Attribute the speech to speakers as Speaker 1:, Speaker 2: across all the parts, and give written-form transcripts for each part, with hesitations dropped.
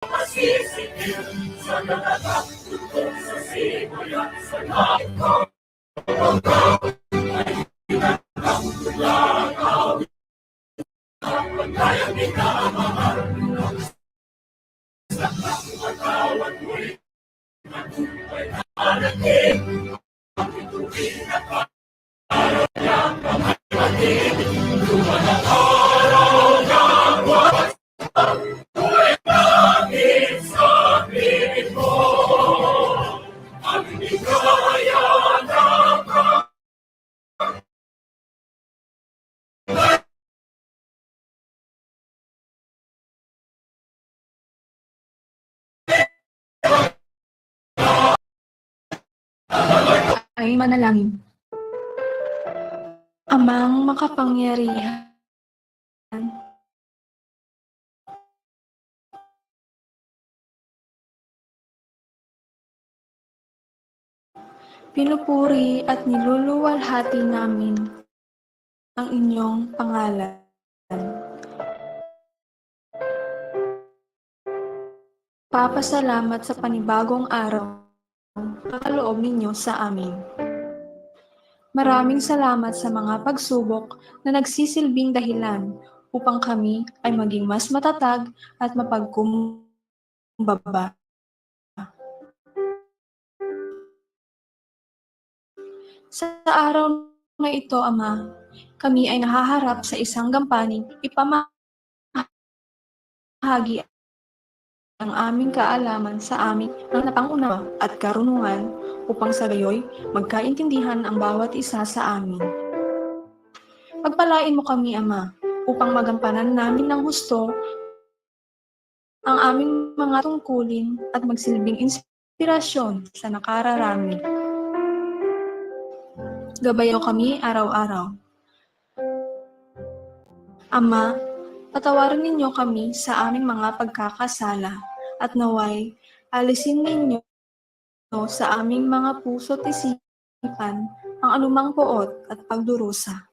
Speaker 1: Masisipil sa dalaga, tutok sa simoy at sa pagkayang minamahal. Sa pagkawat mo'y matupay na manatin. Ang ituwin na araw niyang pamahatin. Lumanang araw ng wakas. Tuwing langit sa pilit mo. Ang ligaya ng
Speaker 2: ay manalangin. Amang makapangyarihan, pinupuri at niluluwalhati namin ang inyong pangalan. Papasalamat sa panibagong araw na kaloob ninyo sa amin. Maraming salamat sa mga pagsubok na nagsisilbing dahilan upang kami ay maging mas matatag at mapagkumbaba. Sa araw na ito, Ama, kami ay nahaharap sa isang gampaning ipamahagi ang aming kaalaman sa aming napangunawa at karunungan upang sa gayoy magkaintindihan ang bawat isa sa amin. Pagpalain mo kami, Ama, upang magampanan namin ng husto ang aming mga tungkulin at magsilbing inspirasyon sa nakararami. Gabayan mo kami araw-araw. Ama, patawarin ninyo kami sa aming mga pagkakasala at naway alisin ninyo sa aming mga puso't isipan ang anumang poot at pagdurusa.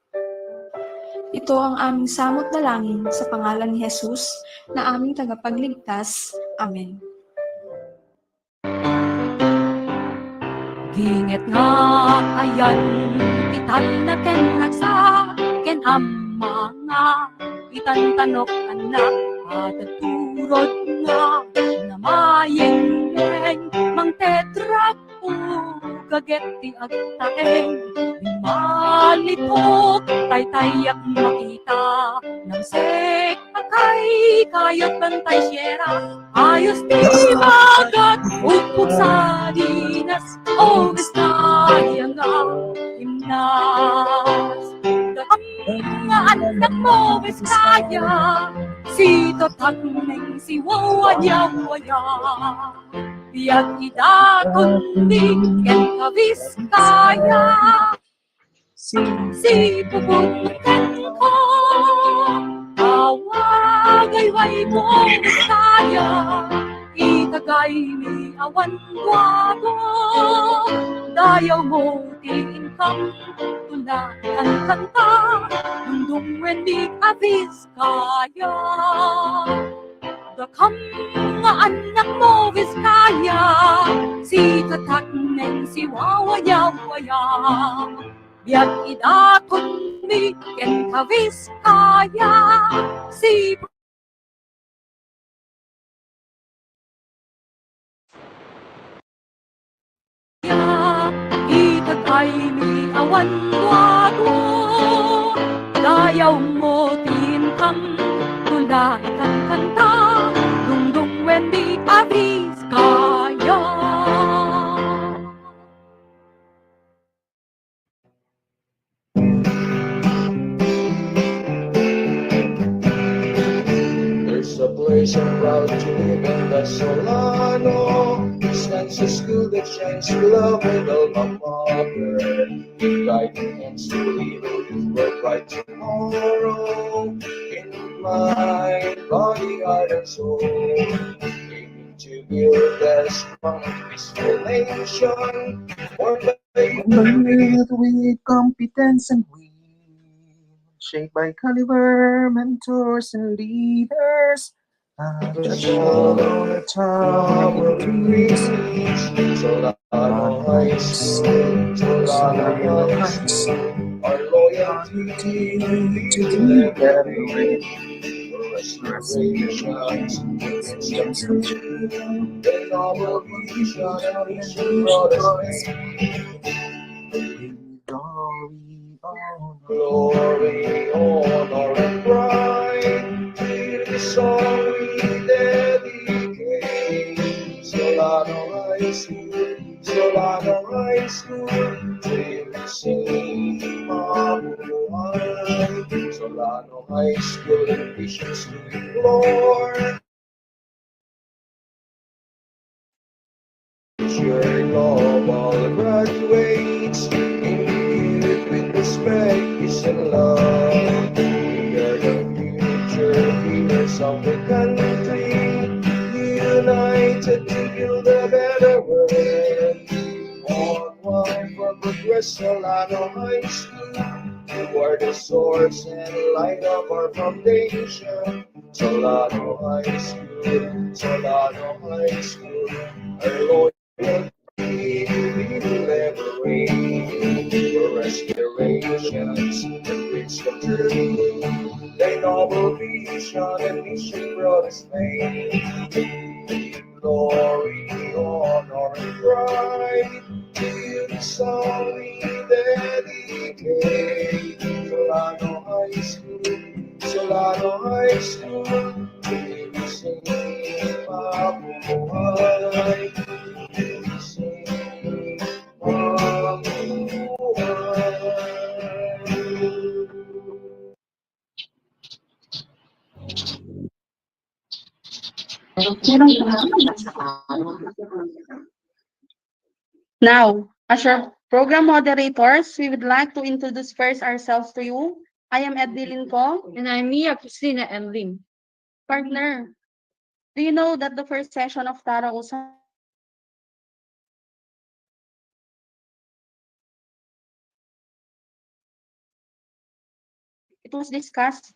Speaker 2: Ito ang aming samot dalangin sa pangalan ni Jesus na aming tagapagligtas. Amen.
Speaker 3: Ginget nga ayan, itan na ken sa ken ama nga, itan tanok anak, at turod nga, namayeng mang tetrak po, gageti at taeng, malitok, tay-tayak makita, ng sek akay, kayot bantay siyera, ayos di magat, upog sa dinas, o Vizcaya nga, himnas. Ang anak mo, Vizcaya, si Totagning si Wawaya-waya. Biag idakundi ken ka Vizcaya, si pupunten ko, awagay-way mo, Vizcaya, itagay ni awan guwago, dayaw mo tiinkam, tunakan kanta, nundong wendig a Vizcaya. Dakam nga anak mo, Vizcaya, si Tatakneng si Wawaya-waya. Biag idakon mi ken ka Vizcaya, si itagay mi awan wago, dayaw mo tinkam, tula ikan kanta, dungdung wendi a Vizcaya.
Speaker 4: There's a place I'm proud to live in, that's Solano. Stands a school that shines with love with alma mater, guiding and leading with a bright tomorrow. In mind, body, heart, and soul, aiming to build a strong and peaceful nation, one built with competence and will, shaped by caliber mentors and leaders. The shot on the tower reach Solano High School, Solano High School. Our loyalty to the liberate, restorations, the noble vision and mission brought us glory, honor, and pride. To the song we dedicate. Solano High School, Solano High School. Till we sing mabuhay. Solano High School, ambitions to implore. Your global graduates, imbued with respect, peace, and love. We are the future leaders of the country, united to build a better world. Onward for progress, Solano High School. You are the source and light of our foundation. Solano High School, Solano High School. Our loyalty will ever reign. For restorations and dreams come true. Thy noble vision and mission brought us fame. Glory, honor, and pride. To the song we dedicate. Solano High School, Solano High School. We sing mabuhay. We sing mabuhay.
Speaker 5: Now, as your program moderators, we would like to introduce first ourselves to you. I am Edilyn Ko.
Speaker 3: And I'm Mia Christina and Lim.
Speaker 5: Partner, do you know that the first session of Tara Usap it was discussed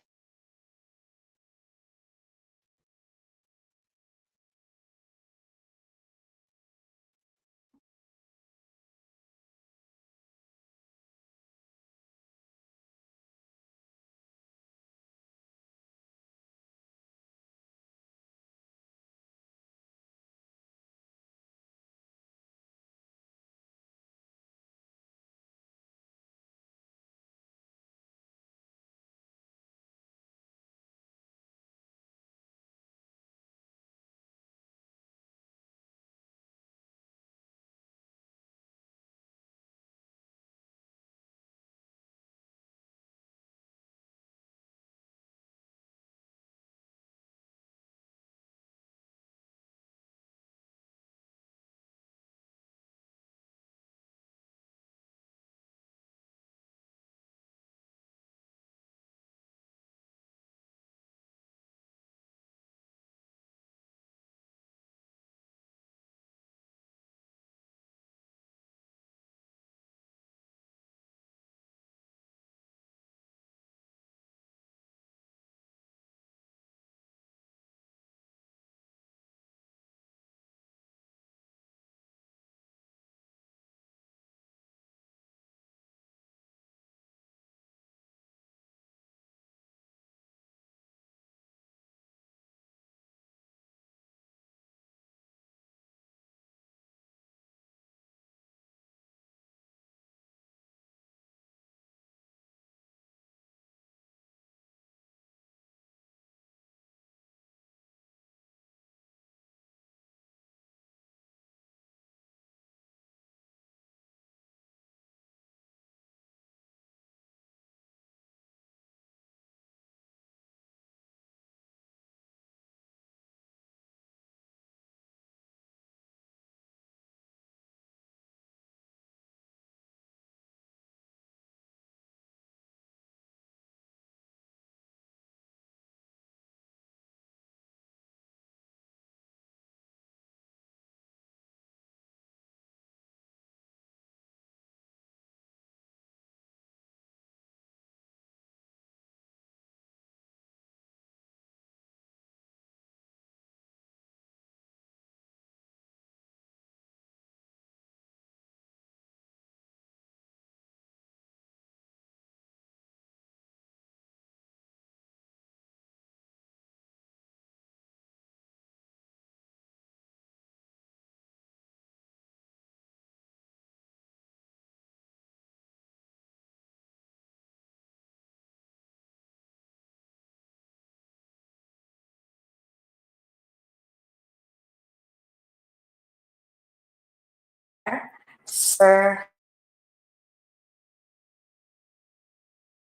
Speaker 1: Sir,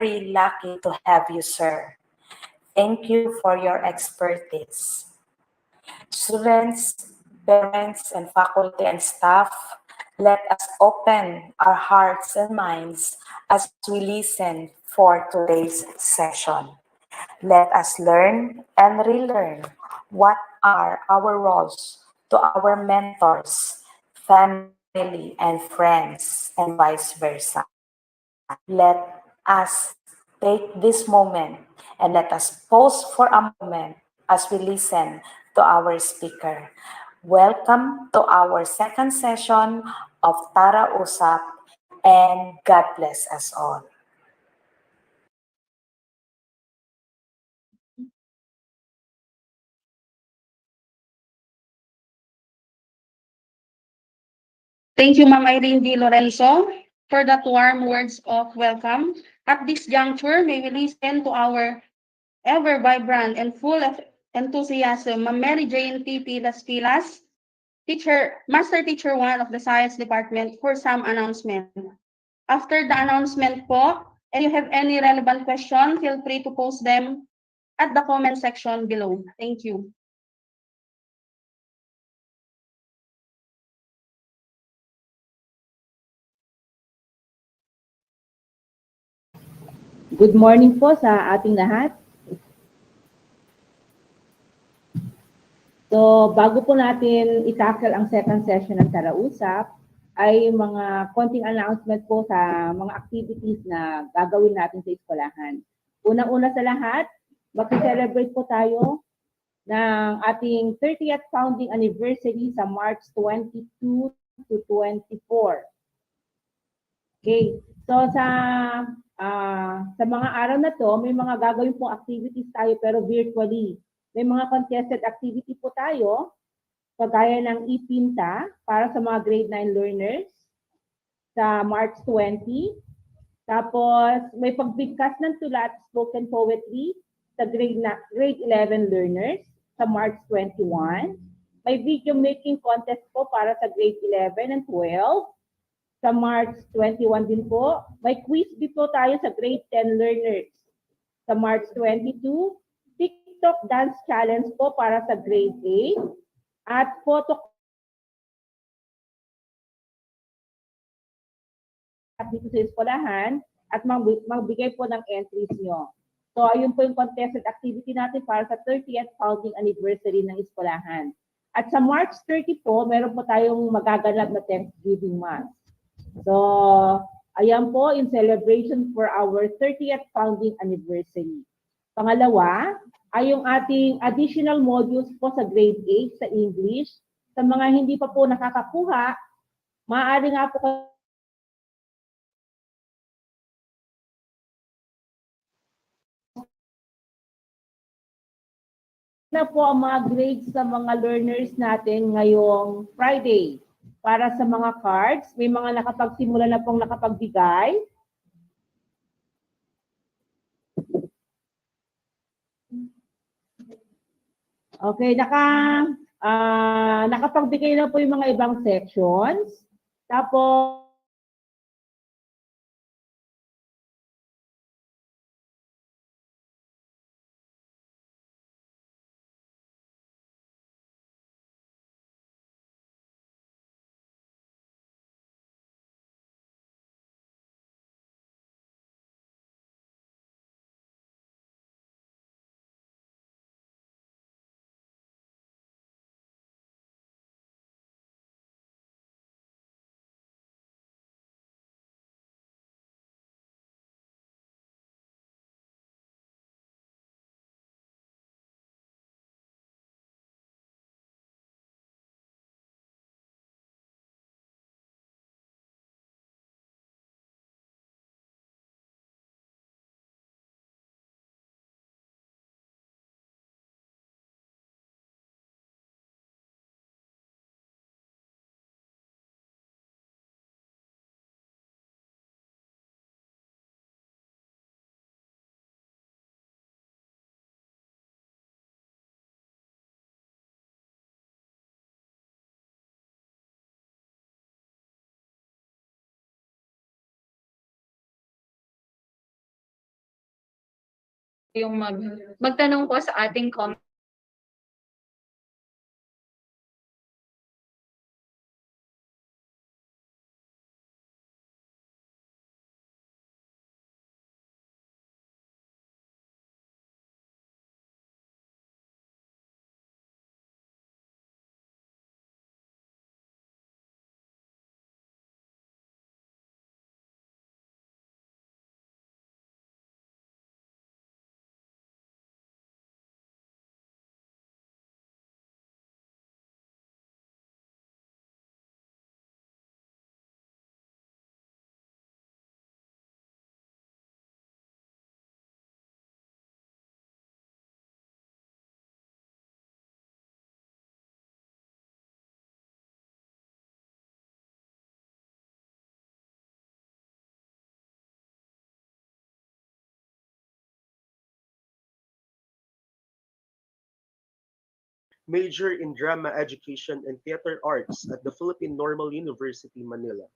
Speaker 1: very lucky to have you, sir. Thank you for your expertise. Students, parents, and faculty and staff, let us open our hearts and minds as we listen for today's session. Let us learn and relearn what are our roles to our mentors, family, and friends, and vice versa. Let us take this moment and let us pause for a moment as we listen to our speaker. Welcome to our second session of Tara Usap, and God bless us all.
Speaker 5: Thank you, Ma'am Irene D. Lorenzo, for that warm words of welcome. At this juncture, may we listen to our ever vibrant and full of enthusiasm, Ma'am Mary Jane P. Pilas Pilas, Master Teacher 1 of the Science Department, for some announcement. After the announcement po, and you have any relevant question, feel free to post them at the comment section below. Thank you.
Speaker 6: Good morning po sa ating lahat. So, bago po natin itakal ang second session ng Tarausap, ay mga konting announcement po sa mga activities na gagawin natin sa eskwelahan. Unang-una sa lahat, mag-celebrate po tayo ng ating 30th founding anniversary sa March 22 to 24. Okay. So sa mga araw na to, may mga gagawin pong activities tayo pero virtually. May mga contested activity po tayo, kagaya ng e-pinta para sa mga grade 9 learners sa March 20. Tapos may pagbigkas ng tula at spoken poetry sa grade 11 learners sa March 21. May video making contest po para sa grade 11 and 12 sa March 21 din po. May quiz dito tayo sa grade 10 learners sa March 22. TikTok Dance Challenge po para sa grade 8. At photo dito sa eskwelahan at magbigay po ng entries nyo. So, ayun po yung contested activity natin para sa 30th founding anniversary ng eskwelahan. At sa March 30 po, meron po tayong magaganap na Thanksgiving Mass. So, ayan po in celebration for our 30th founding anniversary. Pangalawa, ay yung ating additional modules po sa grade 8 sa English. Sa mga hindi pa po nakakakuha, maaari nga po na po ang mga grades sa mga learners natin ngayong Friday. Para sa mga cards, may mga nakapagsimula na pong nakapagbigay. Okay, nakapagbigay na po yung mga ibang sections. Tapos,
Speaker 3: yung magtanong po sa ating comment.
Speaker 7: Major in Drama Education and Theater Arts at the Philippine Normal University, Manila,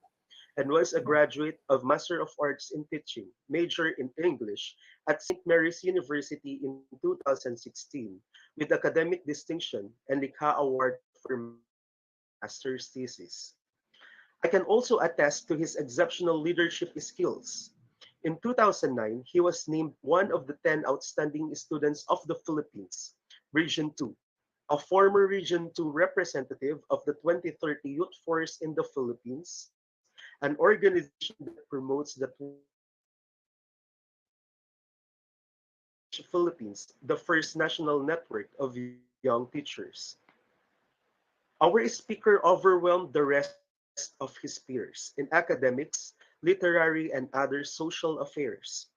Speaker 7: and was a graduate of Master of Arts in Teaching, major in English at St. Mary's University in 2016, with academic distinction and Likha Award for master's thesis. I can also attest to his exceptional leadership skills. In 2009, he was named one of the 10 outstanding students of the Philippines, Region 2, a former Region 2 representative of the 2030 Youth Force in the Philippines, an organization that promotes the Philippines, the first national network of young teachers. Our speaker overwhelmed the rest of his peers in academics, literary, and other social affairs.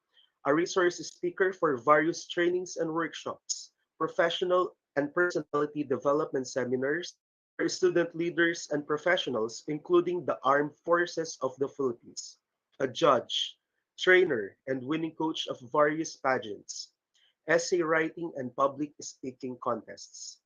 Speaker 7: A resource speaker for various trainings and workshops, professional and personality development seminars for student leaders and professionals, including the armed forces of the Philippines, a judge, trainer, and winning coach of various pageants, essay writing, and public speaking contests.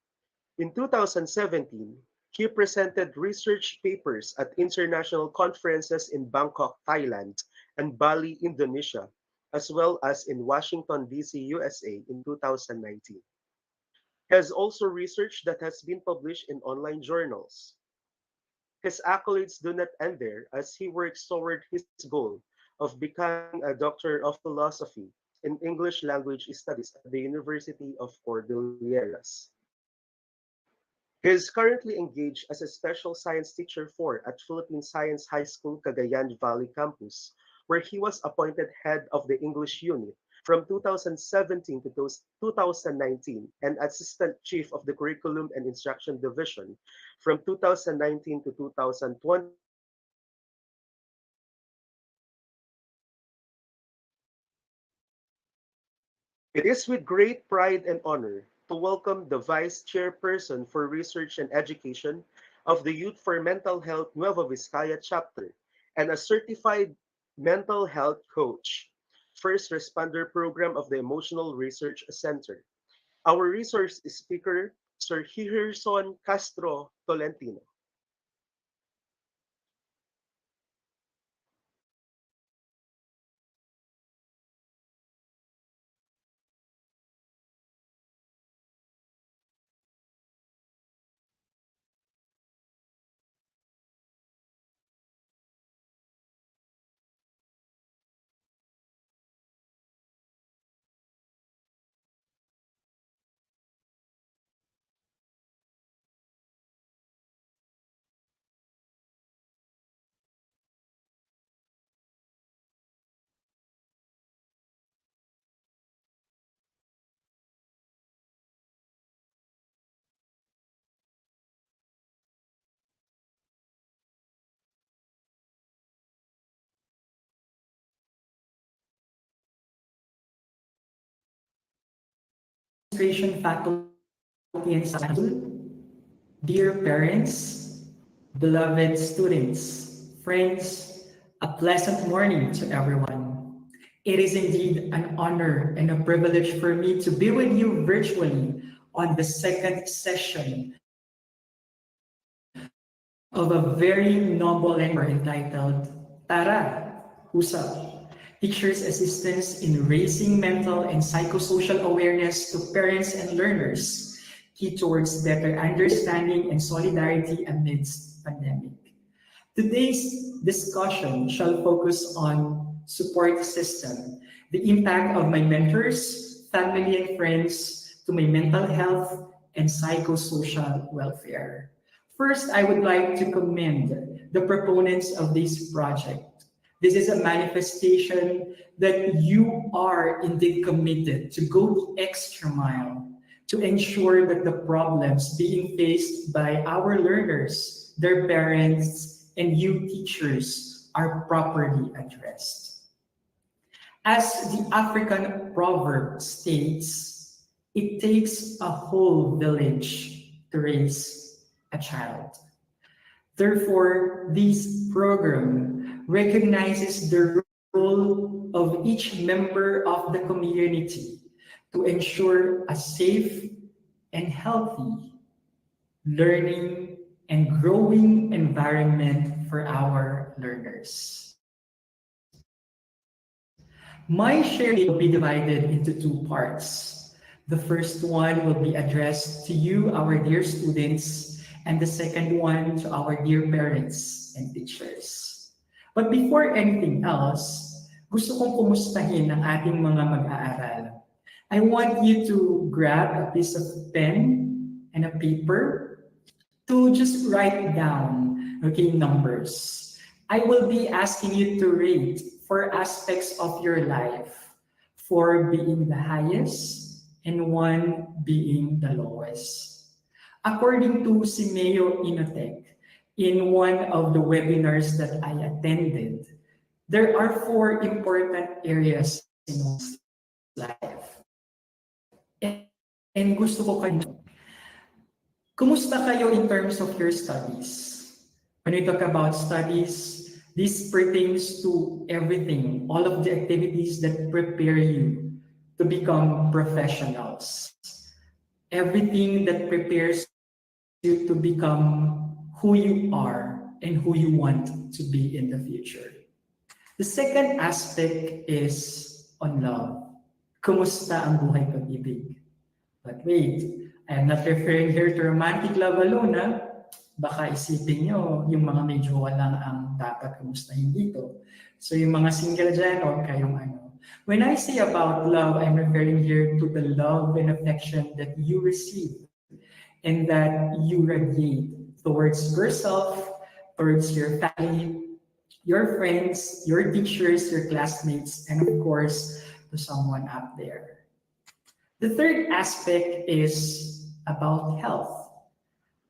Speaker 7: In 2017, he presented research papers at international conferences in Bangkok, Thailand, and Bali, Indonesia, as well as in Washington, D.C., USA in 2019. He has also research that has been published in online journals. His accolades do not end there as he works toward his goal of becoming a doctor of philosophy in English language studies at the University of Cordilleras. He is currently engaged as a special science teacher for at Philippine Science High School Cagayan Valley campus, where he was appointed head of the English unit from 2017 to 2019 and assistant chief of the curriculum and instruction division from 2019 to 2020. It is with great pride and honor to welcome the Vice Chairperson for Research and Education of the Youth for Mental Health Nueva Vizcaya chapter and a certified mental health coach, first responder program of the Emotional Research Center. Our resource speaker, Sir Hirson Castro Tolentino.
Speaker 8: Administration, faculty, and staff, dear parents, beloved students, friends, a pleasant morning to everyone. It is indeed an honor and a privilege for me to be with you virtually on the second session of a very noble lecture entitled Tara, Usap. teachers' assistance in raising mental and psychosocial awareness to parents and learners, key towards better understanding and solidarity amidst pandemic. Today's discussion shall focus on support system, the impact of my mentors, family and friends to my mental health and psychosocial welfare. First, I would like to commend the proponents of this project. This is a manifestation that you are indeed committed to go the extra mile to ensure that the problems being faced by our learners, their parents, and you teachers are properly addressed. As the African proverb states, it takes a whole village to raise a child. Therefore, this program recognizes the role of each member of the community to ensure a safe and healthy learning and growing environment for our learners. My sharing will be divided into two parts. The first one will be addressed to you, our dear students, and the second one to our dear parents and teachers. But before anything else, gusto kong kumustahin ang ating mga mag-aaral. I want you to grab a piece of pen and a paper to just write down, okay, numbers. I will be asking you to rate 4 aspects of your life, 4 being the highest and 1 being the lowest. According to Simeo Inotech, in one of the webinars that I attended, there are 4 important areas in one's life. And gusto ko kayo, kumusta kayo in terms of your studies? When we talk about studies, this pertains to everything, all of the activities that prepare you to become professionals. Everything that prepares you to become who you are and who you want to be in the future. The second aspect is on love. Kumusta ang buhay pag-ibig? But wait, I am not referring here to romantic love alone. Baka isipin nyo, yung mga may jowa lang ang dapat kumustahin dito. So yung mga single dyan, huwag kayong ano. When I say about love, I'm referring here to the love and affection that you receive and that you radiate towards yourself, towards your family, your friends, your teachers, your classmates, and of course, to someone out there. The third aspect is about health.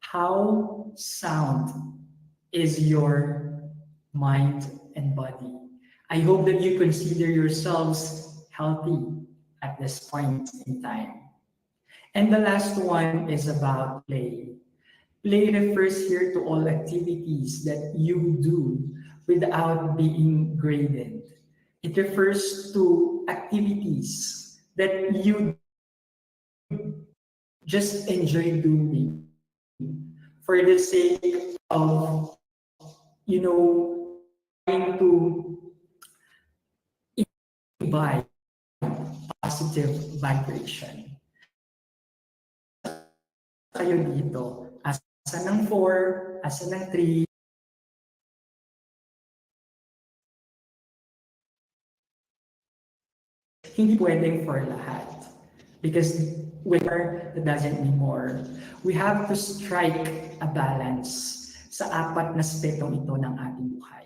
Speaker 8: How sound is your mind and body? I hope that you consider yourselves healthy at this point in time. And the last one is about play. Play refers here to all activities that you do without being graded. It refers to activities that you just enjoy doing for the sake of, trying to imbibe positive vibration. Kayo dito, asa ng 4, asa ng 3, hindi pwedeng for lahat. Because winner, that doesn't mean more. We have to strike a balance sa 4 na aspetong ito ng ating buhay.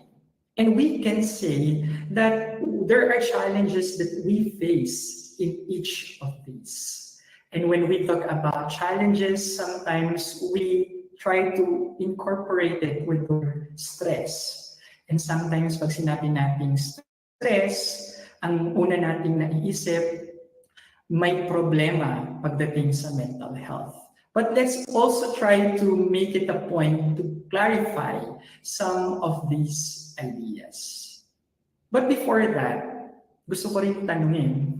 Speaker 8: And we can say that there are challenges that we face in each of these. And when we talk about challenges, sometimes we try to incorporate it with stress. And sometimes pag sinabi nating stress, ang una nating naiisip, may problema pagdating sa mental health. But let's also try to make it a point to clarify some of these ideas. But before that, gusto ko rin tanungin,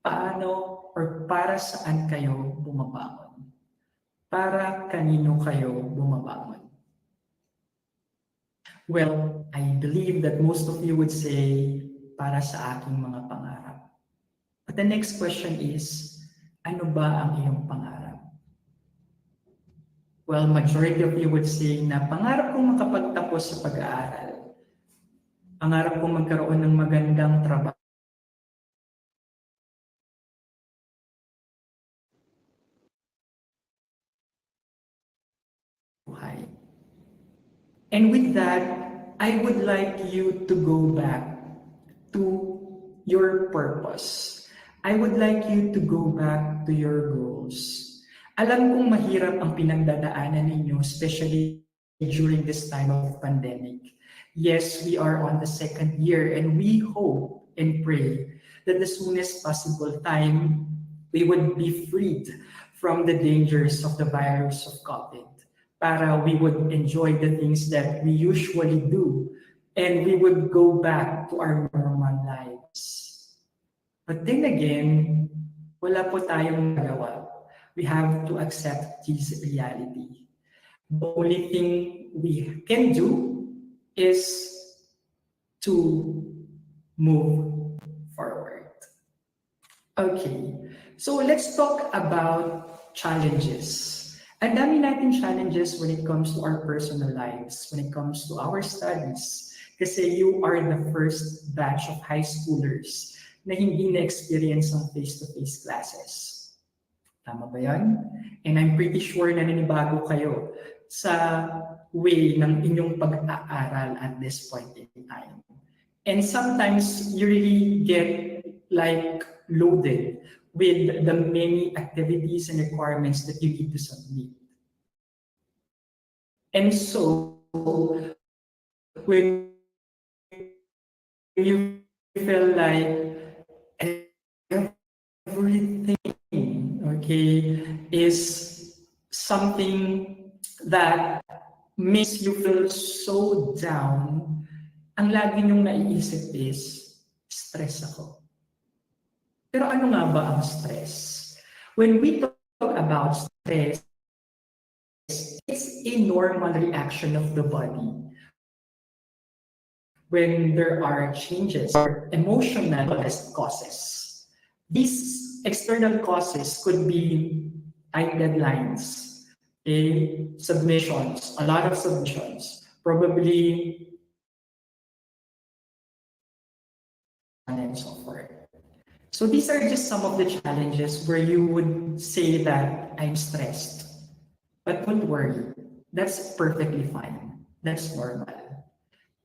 Speaker 8: paano or para saan kayo bumabangon? Para kanino kayo bumabangon? Well, I believe that most of you would say para sa aking mga pangarap. But the next question is, ano ba ang iyong pangarap? Well, majority of you would say na pangarap kong makapagtapos sa pag-aaral. Pangarap kong magkaroon ng magandang trabaho. And with that, I would like you to go back to your purpose. I would like you to go back to your goals. Alam kong mahirap ang pinagdadaanan ninyo, especially during this time of pandemic. Yes, we are on the second year and we hope and pray that the soonest possible time we would be freed from the dangers of the virus of COVID, para we would enjoy the things that we usually do and we would go back to our normal lives. But then again, wala po tayong magawa. We have to accept this reality. The only thing we can do is to move forward. Okay, so let's talk about challenges. Ang dami natin challenges when it comes to our personal lives, when it comes to our studies. Kasi you are the first batch of high schoolers na hindi na-experience ang face-to-face classes. Tama ba yan? And I'm pretty sure na nanibago kayo sa way ng inyong pag-aaral at this point in time. And sometimes you really get like loaded with the many activities and requirements that you need to submit. And so, when you feel like everything, okay, is something that makes you feel so down, ang lagi niyong naiisip is, stress ako. Pero ano nga ba ang stress? When we talk about stress, it's a normal reaction of the body when there are changes or emotional causes. These external causes could be tight deadlines, okay, submissions, a lot of submissions, probably and so forth. So these are just some of the challenges where you would say that I'm stressed. But don't worry, that's perfectly fine. That's normal.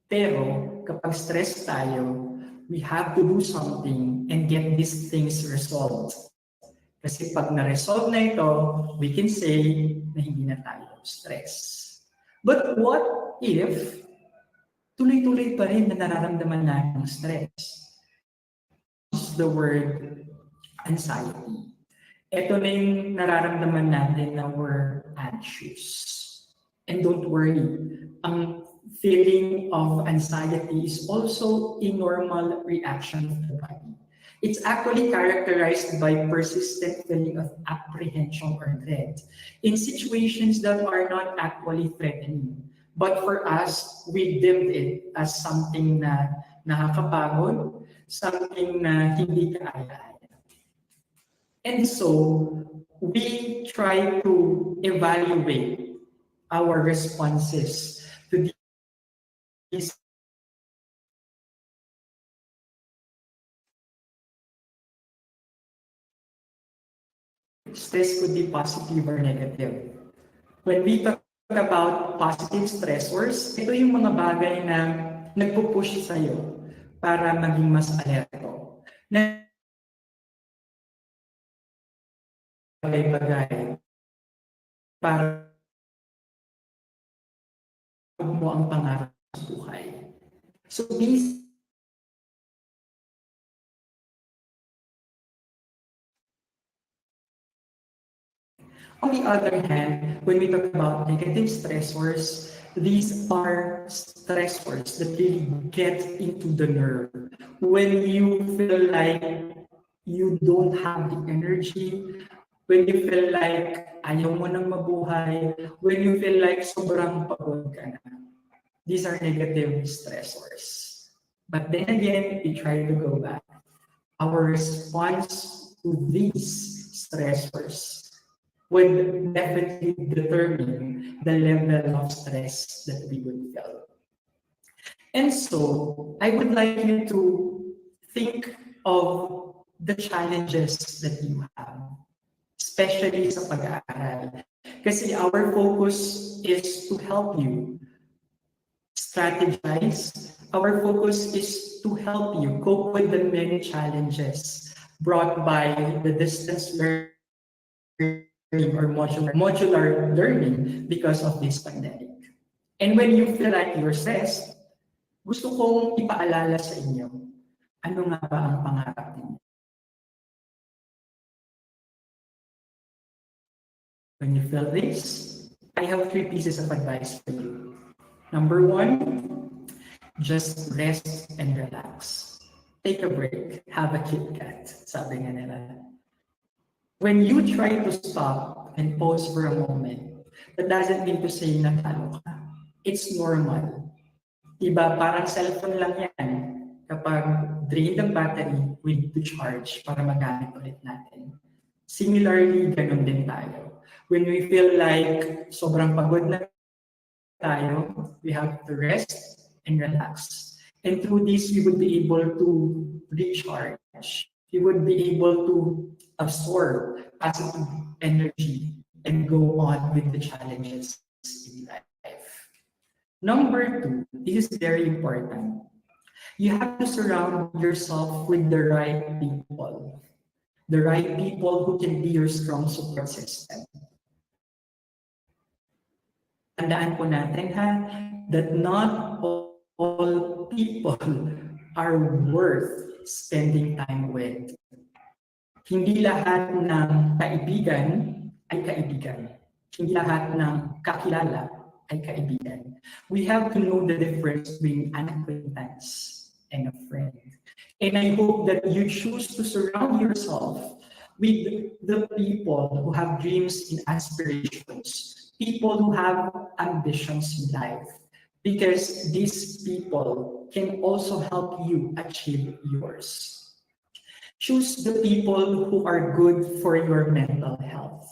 Speaker 8: Pero kapag stressed tayo, we have to do something and get these things resolved. Kasi pag na-resolve na ito, we can say na hindi na tayo stress. But what if tuloy-tuloy pa rin na nararamdaman natin ang stress? The word anxiety. Ito na yung nararamdaman natin na we're anxious. And don't worry, ang feeling of anxiety is also a normal reaction of the body. It's actually characterized by persistent feeling of apprehension or dread in situations that are not actually threatening. But for us, we deemed it as something na nakakapagod, something na hindi kaya. And so, we try to evaluate our responses to these stress could be positive or negative. When we talk about positive stressors, ito yung mga bagay na nagpo-push sa'yo para maging mas alerto. Na bagay para mo ang pangarap sa buhay. So these on the other hand, when we talk about negative stressors, these are stressors that really get into the nerve. When you feel like you don't have the energy, when you feel like ayaw mo nang mabuhay, when you feel like sobrang pagod ka na. These are negative stressors. But then again, we try to go back. Our response to these stressors would definitely determine the level of stress that we would feel. And so, I would like you to think of the challenges that you have, especially sa pag-aaral. Kasi our focus is to help you strategize. Our focus is to help you cope with the many challenges brought by the distance learning or modular learning because of this pandemic. And when you feel like you're stressed, gusto kong ipaalala sa inyo, ano nga ba ang pangarap ninyo? When you feel this, I have 3 pieces of advice for you. Number 1, just rest and relax. Take a break, have a Kit Kat, sabi nga nila. When you try to stop and pause for a moment, that doesn't mean to say natalo ka. It's normal. Diba, parang cellphone lang yan. Kapag drain the battery, we need to charge para magamit ulit natin. Similarly, ganun din tayo. When we feel like sobrang pagod na tayo, we have to rest and relax. And through this, we would be able to recharge. We would be able to absorb positive energy and go on with the challenges in life. Number 2, this is very important. You have to surround yourself with the right people. The right people who can be your strong support system. Tandaan po natin ha, that not all people are worth spending time with. Hindi lahat ng kaibigan ay kaibigan. Hindi lahat ng kakilala ay kaibigan. We have to know the difference between an acquaintance and a friend. And I hope that you choose to surround yourself with the people who have dreams and aspirations, people who have ambitions in life, because these people can also help you achieve yours. Choose the people who are good for your mental health.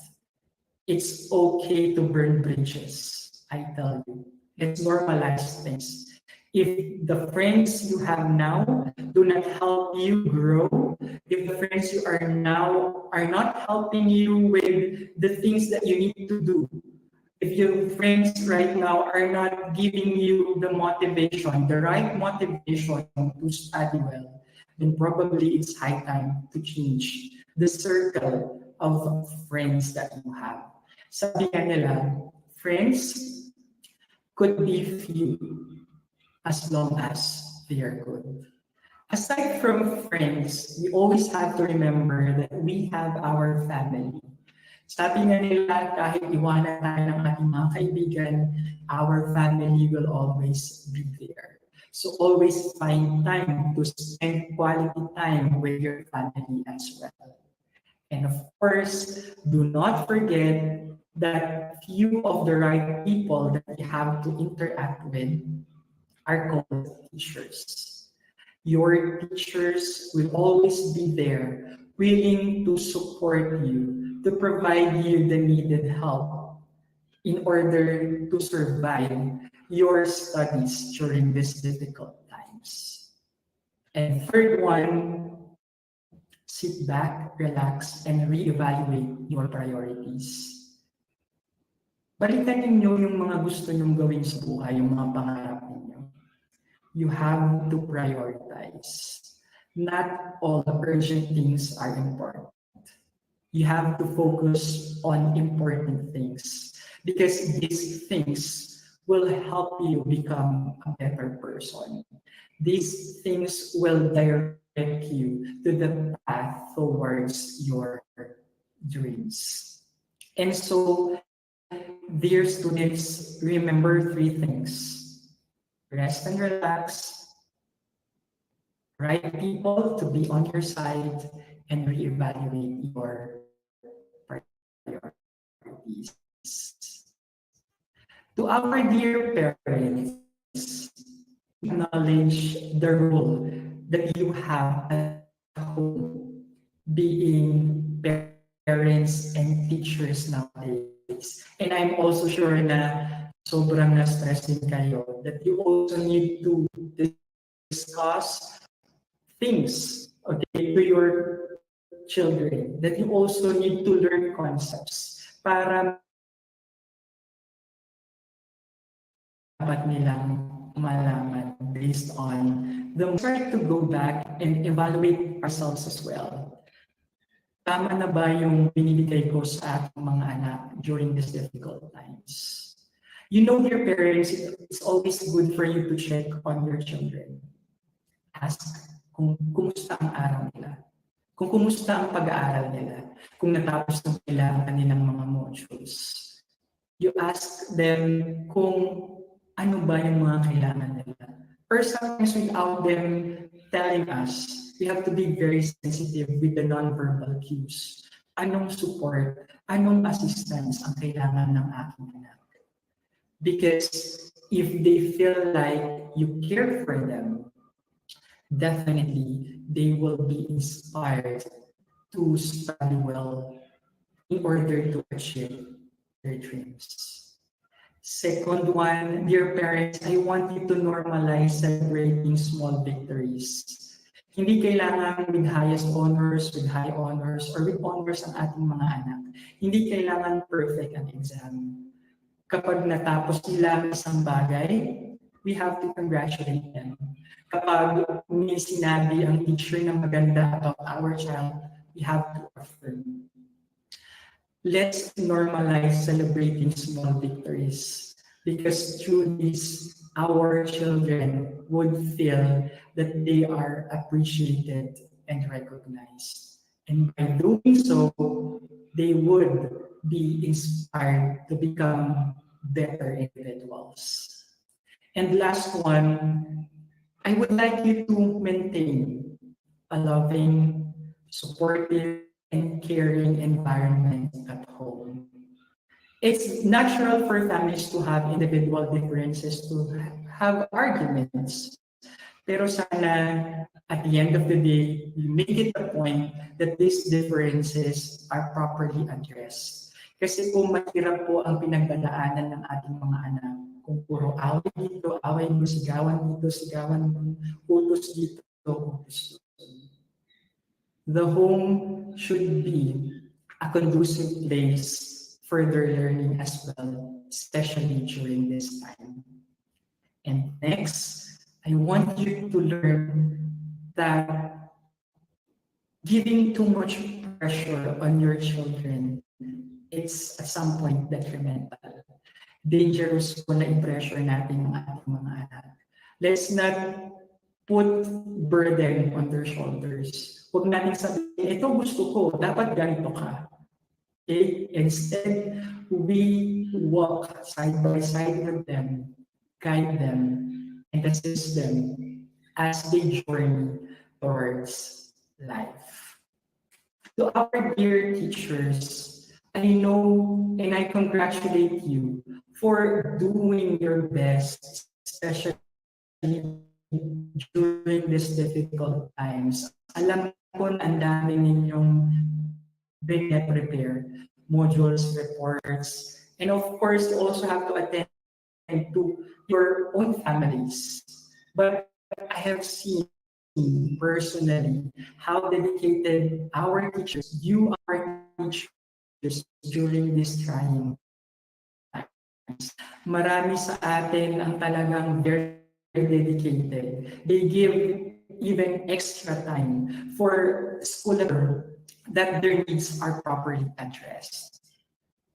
Speaker 8: It's okay to burn bridges, I tell you. Let's normalize things. If the friends you have now do not help you grow, if the friends you are now are not helping you with the things that you need to do, if your friends right now are not giving you the motivation, the right motivation to study well, then probably it's high time to change the circle of friends that you have. Sabi nga nila, friends could be few as long as they are good. Aside from friends, we always have to remember that we have our family. Sabi nga nila, kahit iwanan tayo ng ating mga kaibigan, our family will always be there. So always find time to spend quality time with your family as well. And of course, do not forget that few of the right people that you have to interact with are called teachers. Your teachers will always be there, willing to support you, to provide you the needed help in order to survive your studies during these difficult times. And third one, sit back, relax, and reevaluate your priorities. Balikan ninyo yung mga gusto nyong gawin sa buhay, yung mga pangarap ninyo. You have to prioritize. Not all urgent things are important. You have to focus on important things because these things will help you become a better person. These things will direct you to the path towards your dreams. And so, dear students, remember 3 things. Rest and relax, right people to be on your side, and reevaluate your priorities. To our dear parents, acknowledge the role that you have at home, being parents and teachers nowadays. And I'm also sure na sobrang na-stress din kayo, that you also need to discuss things, okay, to your children, that you also need to learn concepts para dapat nilang malaman based on the start to go back and evaluate ourselves as well. Tama na ba yung binibigay ko sa ating mga anak during these difficult times? You know, dear parents, it's always good for you to check on your children. Ask kung kumusta ang araw nila, kung kumusta ang pag-aaral nila, kung natapos na nila ang kanilang mga modules. You ask them kung ano ba yung mga kailangan nila. Or sometimes without them telling us, we have to be very sensitive with the non-verbal cues. Anong support, anong assistance ang kailangan ng aking anak? Because if they feel like you care for them, definitely they will be inspired to study well in order to achieve their dreams. Second one, dear parents, I want you to normalize celebrating small victories. Hindi kailangan with highest honors, with high honors, or with honors ang ating mga anak. Hindi kailangan perfect ang exam. Kapag natapos nila ang isang bagay, we have to congratulate them. Kapag may sinabi ang teacher na maganda about our child, we have to affirm. Let's normalize celebrating small victories, because through this, our children would feel that they are appreciated and recognized. And by doing so, they would be inspired to become better individuals. And last one, I would like you to maintain a loving, supportive, and caring environment at home. It's natural for families to have individual differences, to have arguments. Pero sana, at the end of the day, we make it a point that these differences are properly addressed. Kasi kung mahirap po ang pinagdadaanan ng ating mga anak, kung puro away dito, away mo, sigawan dito, sigawan mo, utos dito, utos dito. The home should be a conducive place for their learning as well, especially during this time. And next, I want you to learn that giving too much pressure on your children, it's at some point detrimental. Dangerous po na i-pressure natin ang ating mga anak. Let's not put burden on their shoulders. Huwag natin sabihin, ito gusto ko, dapat ganito ka. Okay? Instead, we walk side by side with them, guide them, and assist them as they journey towards life. To our dear teachers, I know and I congratulate you for doing your best, especially during these difficult times. Alam ko na ang dami ninyong prepare modules, reports, and of course, you also have to attend to your own families. But I have seen personally how dedicated our teachers, you are teachers during this trying times. Marami sa atin ang talagang very dedicated. They give even extra time for school that their needs are properly addressed.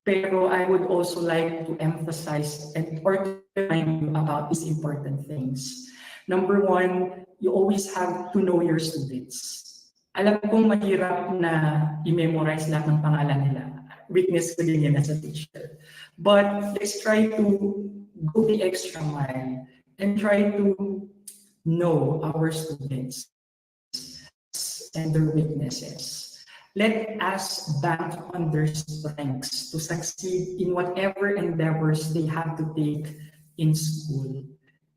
Speaker 8: Pero I would also like to emphasize or to remind you about these important things. Number one, you always have to know your students. Alam kong mahirap na i-memorize lahat ng pangalan nila. Weakness ko din yan as a teacher. But let's try to go the extra mile and try to know our students and their weaknesses. Let us bank on their strengths to succeed in whatever endeavors they have to take in school.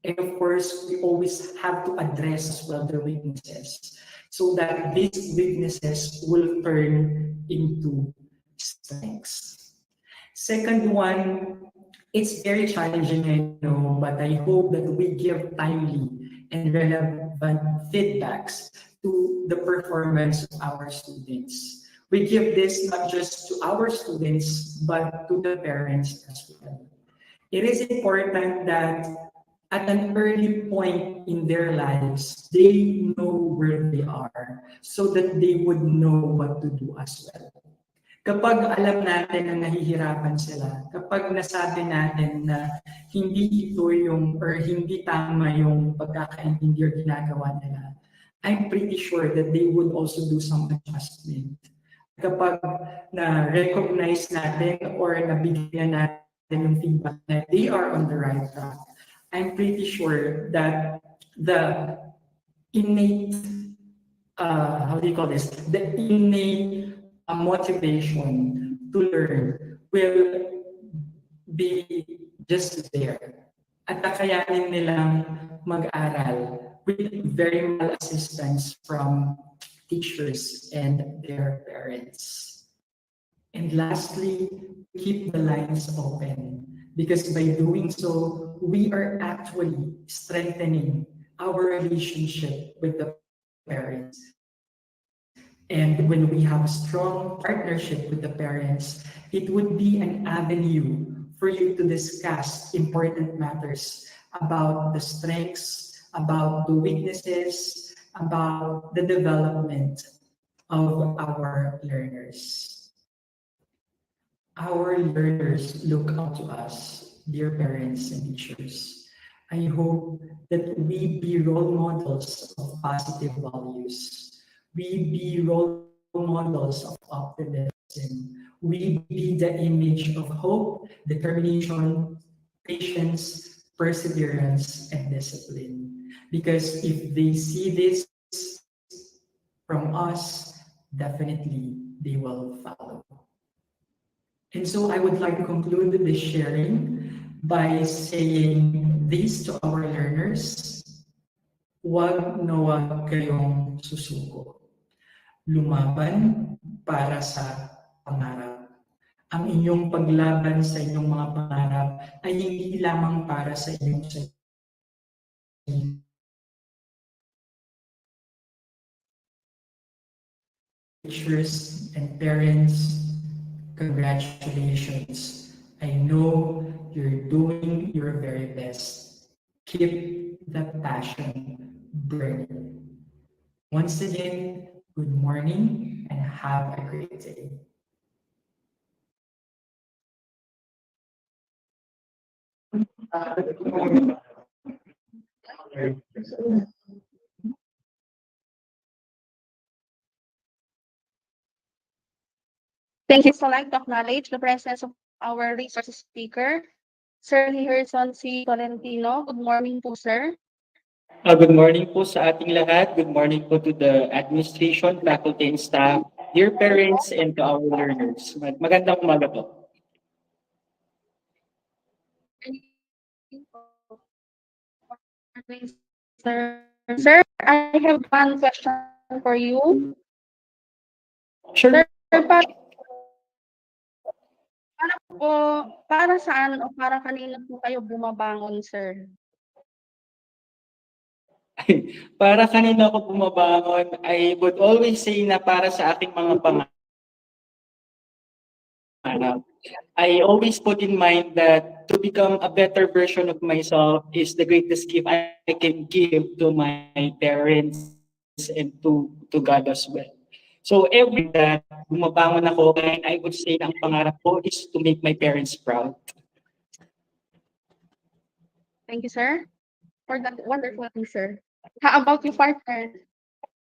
Speaker 8: And of course, we always have to address as well their weaknesses so that these weaknesses will turn into strengths. Second one, it's very challenging, I know, but I hope that we give timely and relevant feedbacks to the performance of our students. We give this not just to our students, but to the parents as well. It is important that at an early point in their lives, they know where they are so that they would know what to do as well. Kapag alam natin na nahihirapan sila, kapag nasabi natin na hindi ito yung or hindi tama yung pagkakaintindi or ginagawa nila, I'm pretty sure that they would also do some adjustment. Kapag na-recognize natin or nabigyan natin yung feedback na they are on the right track, I'm pretty sure that the innate, how do you call this? The innate motivation to learn will be just there. At kakayanin nilang mag-aral with very mal assistance from teachers and their parents. And lastly, keep the lines open because by doing so, we are actually strengthening our relationship with the parents. And when we have a strong partnership with the parents, it would be an avenue for you to discuss important matters about the strengths, about the weaknesses, about the development of our learners. Our learners look up to us, dear parents and teachers. I hope that we be role models of positive values. We be role models of optimism. We be the image of hope, determination, patience, perseverance, and discipline. Because if they see this from us, definitely they will follow. And so I would like to conclude this sharing by saying this to our learners: huwag na huwag kayong susuko. Lumaban para sa pangarap. Ang inyong paglaban sa inyong mga pangarap ay hindi lamang para sa inyong sarili. Teachers and parents, congratulations. I know you're doing your very best. Keep that passion burning. Once again, good morning and have a great day.
Speaker 5: Thank you. So like to acknowledge the presence of our resource speaker, Sir Harrison C. Tolentino. Good morning po, sir.
Speaker 9: Good morning po sa ating lahat. Good morning po to the administration, faculty, and staff, dear parents, and to our learners. Magandang umaga po.
Speaker 5: Sir, sir, I have one question for you.
Speaker 9: Sure.
Speaker 5: Sir, para po, para saan o para kanino po kayo bumabangon, sir?
Speaker 9: Para kanina ako bumabangon, I would always say na para sa aking mga pangarap. I always put in mind that to become a better version of myself is the greatest gift I can give to my parents and to God as well. So every that bumabangon ako, and I would say na ang pangarap ko is to make my parents proud.
Speaker 5: Thank you, sir, for that wonderful answer. How about you, partner?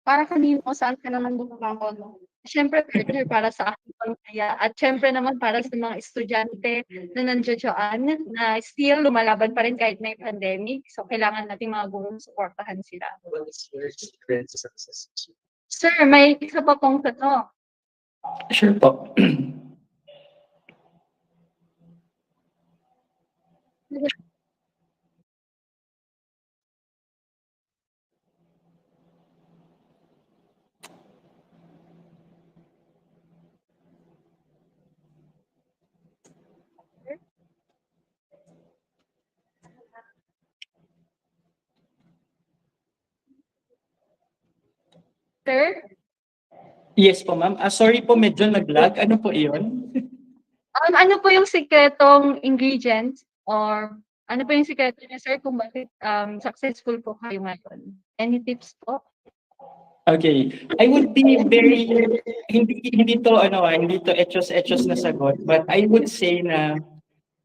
Speaker 5: Para kanino o saan ka naman bumabangon?
Speaker 3: Siyempre, partner, para sa aking pamilya. At siyempre naman para sa mga estudyante na nandiyan na still lumalaban pa rin kahit may pandemic. So, kailangan natin mga gurong supportahan sila.
Speaker 7: What is your secret to success?
Speaker 3: Sir, may isa pa pong tanong.
Speaker 9: Sure po.
Speaker 3: sir?
Speaker 9: Yes po, ma'am. Sorry po, medyo nag-lag. Ano po iyon?
Speaker 3: Ano po yung sikretong ingredients or ano po yung sikreto niyo, sir, kung bakit successful po kayo ngayon? Any tips po?
Speaker 9: Okay. I would be very hindi to etos na sagot, but I would say na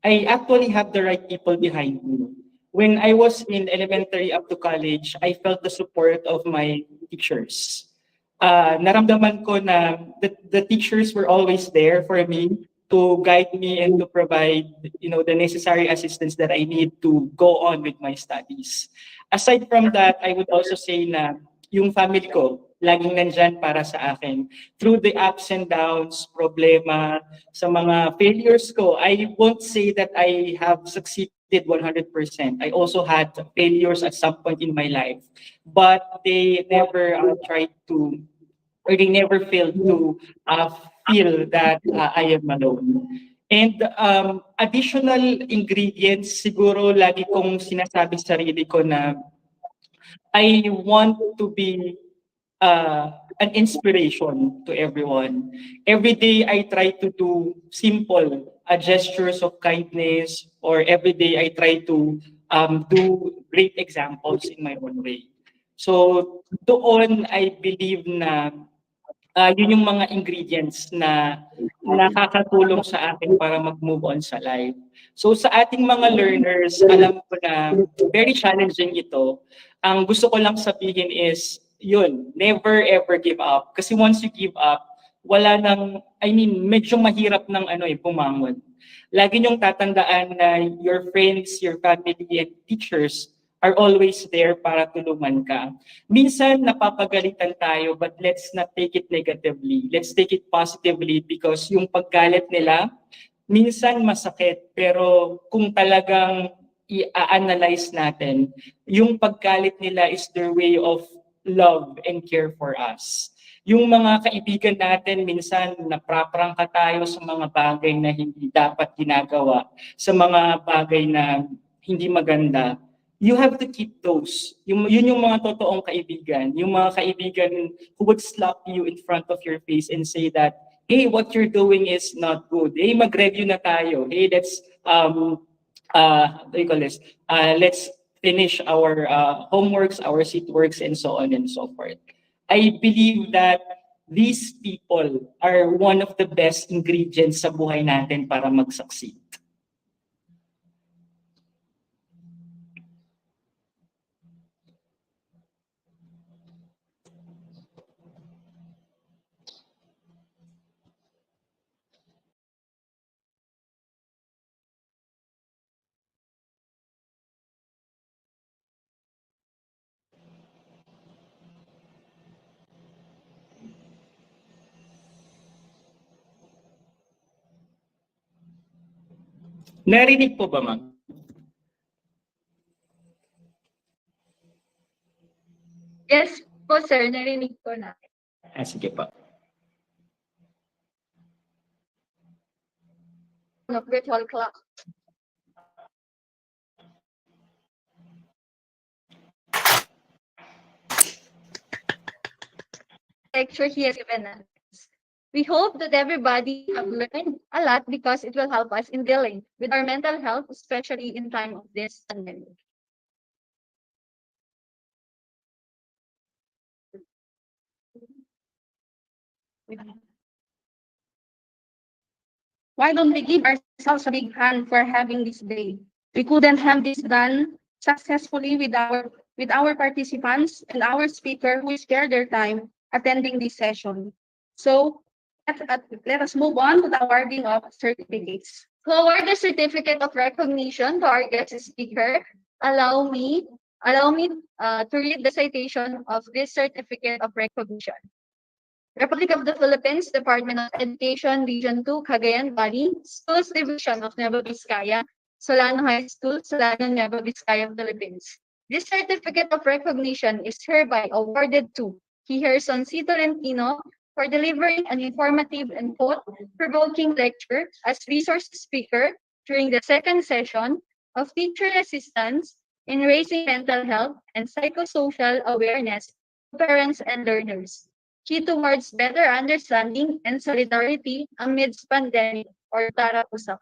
Speaker 9: I actually have the right people behind me. When I was in elementary up to college, I felt the support of my teachers. Naramdaman ko na the teachers were always there for me to guide me and to provide, the necessary assistance that I need to go on with my studies. Aside from that, I would also say na yung family ko, laging nandyan para sa akin. Through the ups and downs, problema, sa mga failures ko, I won't say that I have succeeded 100%. I also had failures at some point in my life, but they never tried to, or they never failed to feel that I am alone. And additional ingredients, siguro lagi kong sinasabi sa sarili ko na I want to be an inspiration to everyone. Every day I try to do simple gestures of kindness, or every day I try to do great examples in my own way. So doon I believe na yun yung mga ingredients na nakakatulong sa akin para mag-move on sa life. So sa ating mga learners, alam ko na very challenging ito. Ang gusto ko lang sabihin is, yun, never ever give up. Kasi once you give up, wala nang, medyo mahirap ng bumangon. Lagi niyong tatandaan na your friends, your family, and teachers are always there para tulungan ka. Minsan napapagalitan tayo, but let's not take it negatively. Let's take it positively, because yung paggalit nila, minsan masakit, pero kung talagang i-analyze natin, yung paggalit nila is their way of love and care for us. Yung mga kaibigan natin, minsan napraprangka tayo sa mga bagay na hindi dapat ginagawa, sa mga bagay na hindi maganda. You have to keep those. Yun yung mga totoong kaibigan. Yung mga kaibigan who would slap you in front of your face and say that, hey, what you're doing is not good. Hey, mag-review na tayo. Hey, what do you call this? Let's finish our homeworks, our seat works, and so on and so forth. I believe that these people are one of the best ingredients sa buhay natin para mag-succeed. Narinig po ba, ma'am?
Speaker 3: Yes po, sir. Narinig ko na.
Speaker 9: Sige pa.
Speaker 3: Virtual clock. Lecture he has given us. We hope that everybody have learned a lot, because it will help us in dealing with our mental health, especially in time of this pandemic.
Speaker 5: Why don't we give ourselves a big hand for having this day? We couldn't have this done successfully with our participants and our speaker who spared their time attending this session. So let us move on to the awarding of certificates.
Speaker 3: To award the certificate of recognition to our guest speaker, allow me to read the citation of this certificate of recognition. Republic of the Philippines, Department of Education, Region 2, Cagayan Valley, Schools Division of Nueva Vizcaya, Solano High School, Solano, Nueva Vizcaya, Philippines. This certificate of recognition is hereby awarded to Hiherson C. Tolentino for delivering an informative and thought-provoking lecture as resource speaker during the second session of Teacher Assistance in Raising Mental Health and Psychosocial Awareness to Parents and Learners. key towards better understanding and solidarity amidst pandemic or Tara Usap.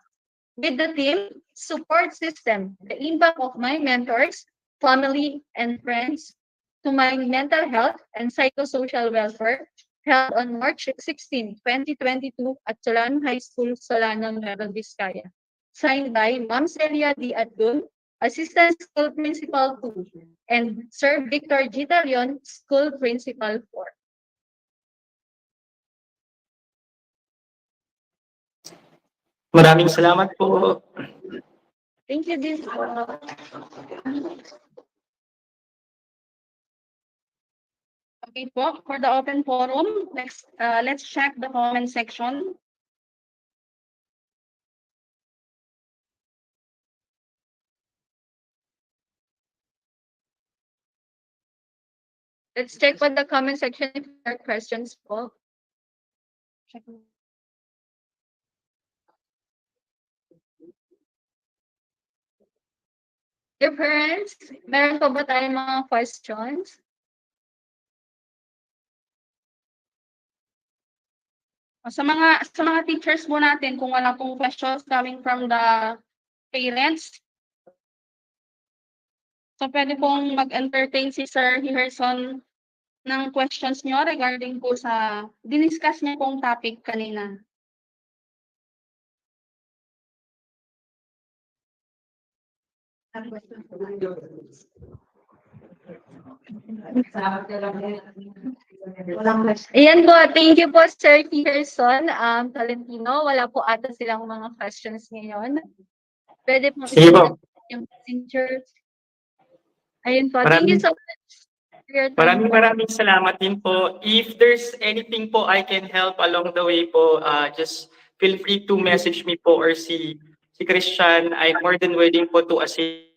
Speaker 3: With the theme, Support System, the impact of my mentors, family, and friends to my mental health and psychosocial welfare, held on March 16, 2022 at Solano High School, Solano, Nueva Vizcaya. Signed by Ma'am Celia D. Adun, Assistant School Principal 2, and Sir Victor G. Talion, School Principal 4.
Speaker 9: Maraming salamat po.
Speaker 3: Thank you, din.
Speaker 5: Okay po, for the open forum, let's check the comment section.
Speaker 3: Let's check with the comment section if there are questions po. Dear parents, meron po ba tayong mga questions?
Speaker 5: Sa mga teachers po natin, kung wala pong questions coming from the parents, so pwede pong mag-entertain si Sir Hiherson ng questions nyo regarding po sa diniscuss niya pong topic kanina.
Speaker 3: Ayan po, thank you po Sir Peterson, Talentino. Wala po ata silang mga questions ngayon. Pwede po
Speaker 9: Sige po.
Speaker 3: yung messenger. Ayun po, thank you so much for your time.
Speaker 9: Maraming salamat din po. If there's anything po I can help along the way po, just feel free to message me po or si Christian. I'm more than willing po to assist